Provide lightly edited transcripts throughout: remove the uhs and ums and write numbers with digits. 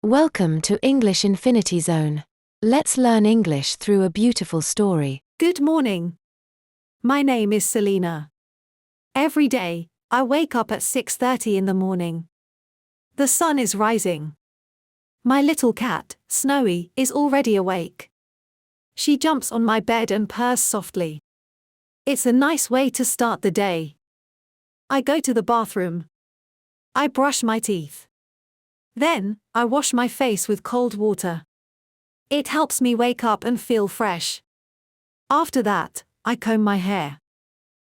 Welcome to English Infinity Zone. Let's learn English through a beautiful story. Good morning. My name is Selena. Every day, I wake up at 6:30 in the morning. The sun is rising. My little cat, Snowy, is already awake. She jumps on my bed and purrs softly. It's a nice way to start the day. I go to the bathroom. I brush my teeth. Then, I wash my face with cold water. It helps me wake up and feel fresh. After that, I comb my hair.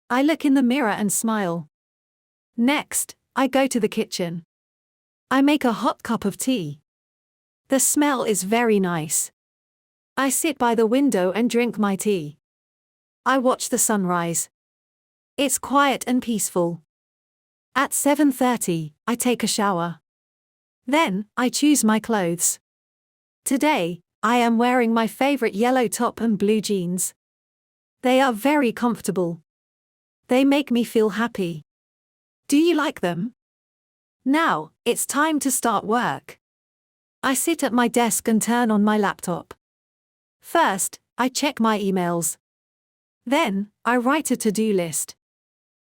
I look in the mirror and smile. Next, I go to the kitchen. I make a hot cup of tea. The smell is very nice. I sit by the window and drink my tea. I watch the sunrise. It's quiet and peaceful. At 7:30, I take a shower. Then, I choose my clothes. Today, I am wearing my favorite yellow top and blue jeans. They are very comfortable. They make me feel happy. Do you like them? Now, it's time to start work. I sit at my desk and turn on my laptop. First, I check my emails. Then, I write a to-do list.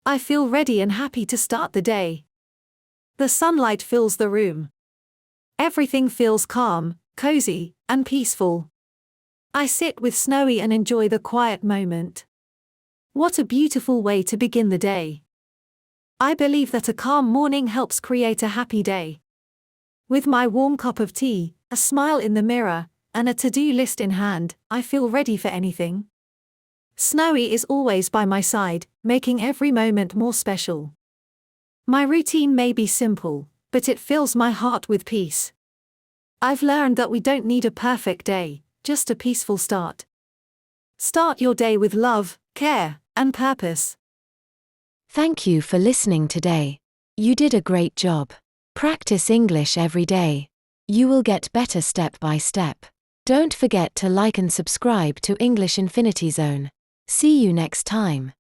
I feel ready and happy to start the day. The sunlight fills the room. Everything feels calm, cozy, and peaceful. I sit with Snowy and enjoy the quiet moment. What a beautiful way to begin the day. I believe that a calm morning helps create a happy day. With my warm cup of tea, a smile in the mirror, and a to-do list in hand, I feel ready for anything. Snowy is always by my side, making every moment more special. My routine may be simple, but it fills my heart with peace. I've learned that we don't need a perfect day, just a peaceful start. Start your day with love, care, and purpose. Thank you for listening today. You did a great job. Practice English every day. You will get better step by step. Don't forget to like and subscribe to English Infinity Zone. See you next time.